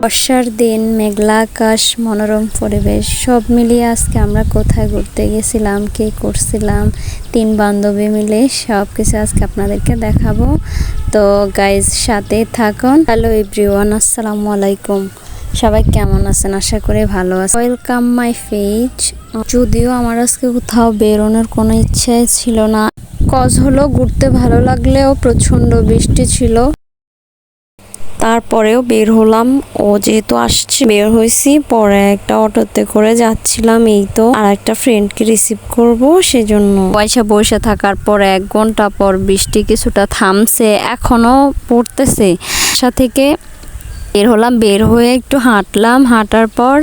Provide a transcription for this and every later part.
বর্ষার দিন, মেঘলা আকাশ, মনোরম পরিবেশ সব মিলিয়ে আজকে আমরা কোথায় ঘুরতে গেছিলাম, কী করছিলাম, 3 বান্ধবী মিলে সব কিছু আজকে আপনাদেরকে দেখাবো। তো গাইজ সাথে থাকুন। হ্যালো এভরিওয়ান, আসসালামু আলাইকুম। সবাই কেমন আছেন? আশা করি ভালো আছেন। Welcome my page. যদিও আমার আজকে কোথাও বেরোনোর কোনো ইচ্ছে ছিল না, কজ হলো ঘুরতে ভালো লাগলেও প্রচণ্ড বৃষ্টি ছিল। তারপরেও বের হলাম, ও যেহেতু আসছে বের হয়েছি। পরে একটা অটোতে করে যাচ্ছিলাম, এই তো আর একটা ফ্রেন্ডকে রিসিভ করব, সেজন্য পয়সা বসে থাকার পর 1 ঘন্টা পর বৃষ্টি কিছুটা থামছে, এখনো পড়তেছে। বাসা থেকে বের হলাম, বের হয়ে একটু হাঁটলাম, হাঁটার পর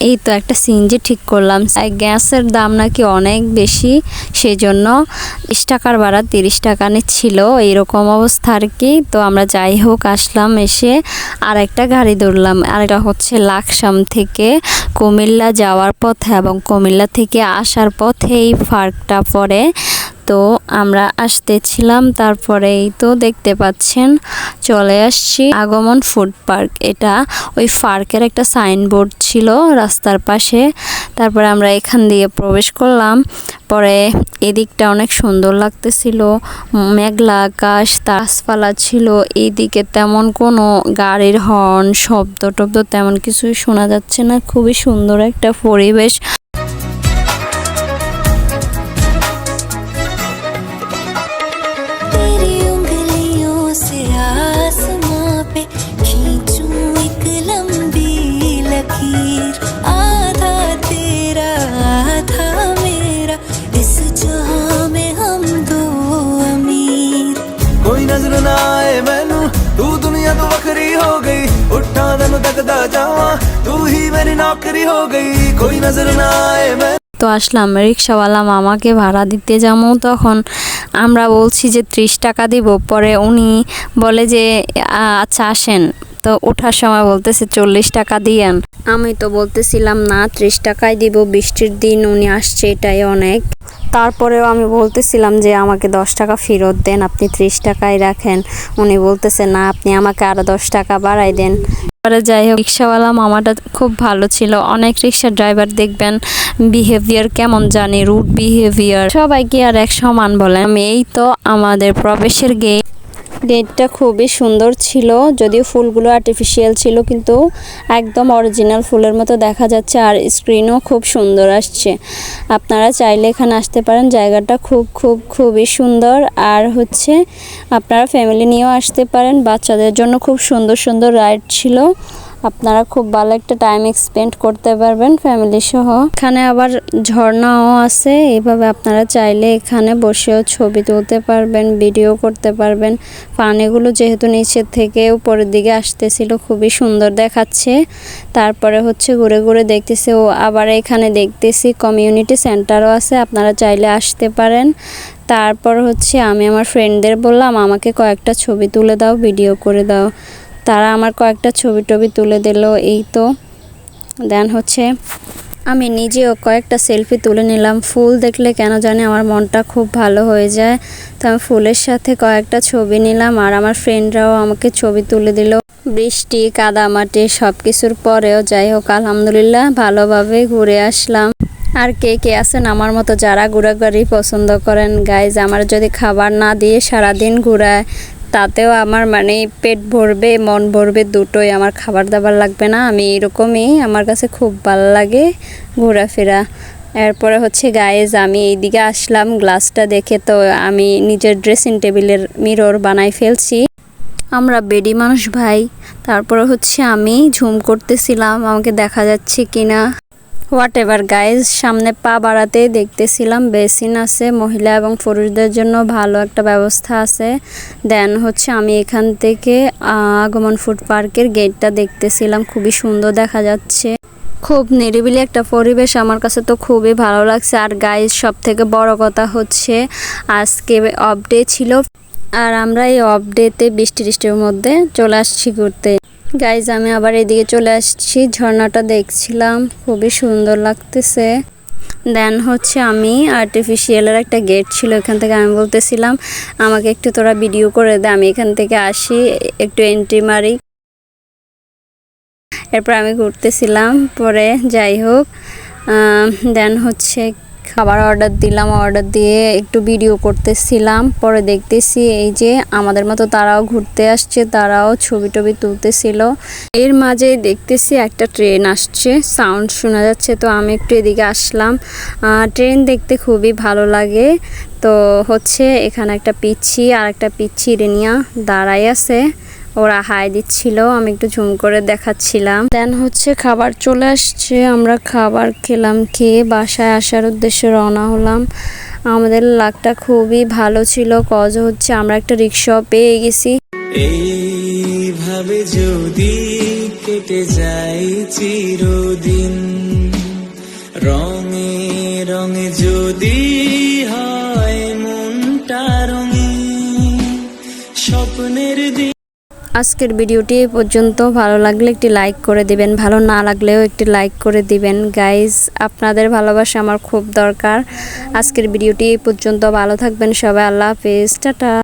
এই তো একটা সিএনজি ঠিক করলাম। গ্যাসের দাম নাকি অনেক বেশি, সেজন্য 20 টাকার ভাড়া 30 টাকা নিচ্ছিল, এইরকম অবস্থা আর কি। তো আমরা যাই হোক আসলাম, এসে আর একটা গাড়ি ধরলাম। আর এটা হচ্ছে লাকসাম থেকে কুমিল্লা যাওয়ার পথে এবং কুমিল্লা থেকে আসার পথে এই পার্কটা পড়ে। তো আমরা আসতেছিলাম, তারপরে এই তো দেখতে পাচ্ছেন চলে আসছি আগমন ফুড পার্ক। এটা ওই পার্কের একটা সাইনবোর্ড ছিল রাস্তার পাশে। তারপরে আমরা এখান দিয়ে প্রবেশ করলাম। পরে এদিকটা অনেক সুন্দর লাগতেছিল, মেঘলা আকাশ, গাছপালা ছিল। এইদিকে তেমন কোনো গাড়ির হর্ন শব্দ টব্দ তেমন কিছুই শোনা যাচ্ছে না, খুবই সুন্দর একটা পরিবেশ। तू दुनिया तो वखरी हो गई, उठा दिन तकदा जावा, तू ही मेरी नौकरी हो गई, कोई नजर ना आए मैं। তো আসলাম, রিক্সাওয়ালা মামাকে ভাড়া দিতে যাবো, তখন আমরা বলছি যে 30 টাকা দিব। পরে উনি বলে যে আচ্ছা আসেন। তো ওঠার সময় বলতেছে 40 টাকা দিয়েন। আমি তো বলতেছিলাম না 30 টাকাই দিব, বৃষ্টির দিন উনি আসছে এটাই অনেক। তারপরেও আমি বলতেছিলাম যে আমাকে 10 টাকা ফেরত দেন, আপনি 30 টাকাই রাখেন। উনি বলতেছে না, আপনি আমাকে আরো 10 টাকা বাড়াই দেন। যাই হোক, রিক্সাওয়ালা মামাটা খুব ভালো ছিল। অনেক রিক্সা ড্রাইভার দেখবেন বিহেভিয়ার কেমন জানি, রুড বিহেভিয়ার, সবাইকে আর এক সমান বলেন। আমি এই তো আমাদের প্রবেশের গেটটা খুবই সুন্দর ছিল, যদিও ফুলগুলো আর্টিফিশিয়াল ছিল কিন্তু একদম অরিজিনাল ফুলের মতো দেখা যাচ্ছে। আর স্ক্রিনও খুব সুন্দর আসছে। আপনারা চাইলে এখানে আসতে পারেন, জায়গাটা খুবই সুন্দর। আর হচ্ছে আপনারা ফ্যামিলি নিয়েও আসতে পারেন, বাচ্চাদের জন্য খুব সুন্দর রাইড ছিল। আপনারা খুব ভালো একটা টাইম স্পেন্ড করতে পারবেন ফ্যামিলি সহ। এখানে আবার ঝর্ণাও আছে, এইভাবে আপনারা চাইলে এখানে বসেও ছবি তুলতে পারবেন, ভিডিও করতে পারবেন। পানিগুলো যেহেতু নিচের থেকে উপরের দিকে আসতেছিল, খুবই সুন্দর দেখাচ্ছে। তারপরে হচ্ছে ঘুরে ঘুরে দেখতেছি, ও আবার এখানে দেখতেছি কমিউনিটি সেন্টারও আছে, আপনারা চাইলে আসতে পারেন। তারপর হচ্ছে আমি আমার ফ্রেন্ডদের বললাম আমাকে কয়েকটা ছবি তুলে দাও, ভিডিও করে দাও। তারা আমার কয়েকটা ছবি টবি তুলে দিল। এই তো দেন হচ্ছে আমি নিজেও কয়েকটা সেলফি তুলে নিলাম। ফুল দেখলে কেন জানি আমার মনটা খুব ভালো হয়ে যায়, তো আমি ফুলের সাথে কয়েকটা ছবি নিলাম। আর আমার ফ্রেন্ডরাও আমাকে ছবি তুলে দিল। বৃষ্টি কাদামাটি সব কিছুর পরেও যাই হোক আলহামদুলিল্লাহ ভালোভাবে ঘুরে আসলাম। আর কে কে আছেন আমার মতো যারা ঘোরাঘুরি পছন্দ করেন? গাইজ, আমার যদি খাবার না দিয়ে সারাদিন ঘোরায় তাতেও আমার মানে পেট ভরবে, মন ভরবে, দুটোই। আমার খাবার দাবার লাগবে না, আমি এরকমই, আমার কাছে খুব ভালো লাগে ঘোরাফেরা। এরপরে হচ্ছে গাইজ আমি এইদিকে আসলাম, গ্লাসটা দেখে তো আমি নিজের ড্রেসিং টেবিলের মিরর বানাই ফেলছি। আমরা বেডি মানুষ ভাই। তারপরে হচ্ছে আমি ঝুম করতেছিলাম আমাকে দেখা যাচ্ছে কিনা। হোয়াট এভার গাইজ, সামনে পা বাড়াতে দেখতেছিলাম বেসিন আছে, মহিলা এবং পুরুষদের জন্য ভালো একটা ব্যবস্থা আছে। দেন হচ্ছে আমি এখান থেকে আগমন ফুড পার্কের গেটটা দেখতেছিলাম, খুবই সুন্দর দেখা যাচ্ছে, খুব নিরিবিলি একটা পরিবেশ, আমার কাছে তো খুবই ভালো লাগছে। আর গাইজ সব থেকে বড় কথা হচ্ছে আজকে অফ ডে ছিল, আর আমরা এই অফ ডেতে বৃষ্টির মধ্যে চলে আসছি ঘুরতে। গাইজ আমি আবার এদিকে চলে আসছি, ঝর্ণাটা দেখছিলাম, খুবই সুন্দর লাগতেছে। দেন হচ্ছে আমি আর্টিফিশিয়ালের একটা গেট ছিল, এখান থেকে আমি বলতেছিলাম আমাকে একটু তোরা ভিডিও করে দে, আমি এখান থেকে আসি একটু এন্ট্রি মারি। এরপর আমি ঘুরতেছিলাম। পরে যাই হোক দেন হচ্ছে খাবার অর্ডার দিলাম, অর্ডার দিয়ে একটু ভিডিও করতেছিলাম। পরে দেখতেছি এই যে আমাদের মতো তারাও ঘুরতে আসছে, তারাও ছবি টবি তুলতেছিল। এর মাঝে দেখতেছি একটা ট্রেন আসছে, সাউন্ড শোনা যাচ্ছে, তো আমি একটু এদিকে আসলাম। ট্রেন দেখতে খুবই ভালো লাগে। তো হচ্ছে এখানে একটা পিচ্ছি আর একটা পিচ্ছি রেনিয়া দাঁড়াই আছে, ওরা হাই দিচ্ছিল, আমি একটু ঝুম করে দেখাচ্ছিলাম। দেন হচ্ছে খাবার চলে আসছে, আমরা খাবার খেলাম, খেয়ে বাসায় আসার উদ্দেশ্যে রওনা হলাম। আমাদের লাকটা খুবই ভালো ছিল, কজ হচ্ছে আমরা একটা রিক্সাও পেয়ে গেছি। এইভাবে যদি কেটে যায় চিরদিন, রঙে রঙে যদি হয় মনটা রঙিন, স্বপ্নের দিন। আজকের ভিডিওটি এই পর্যন্ত। ভালো লাগলে একটি লাইক করে দিবেন, ভালো না লাগলেও একটি লাইক করে দিবেন গাইজ। আপনাদের ভালোবাসা আমার খুব দরকার। আজকের ভিডিওটি এই পর্যন্ত। ভালো থাকবেন সবাই, আল্লাহ হাফেজ, টাটা।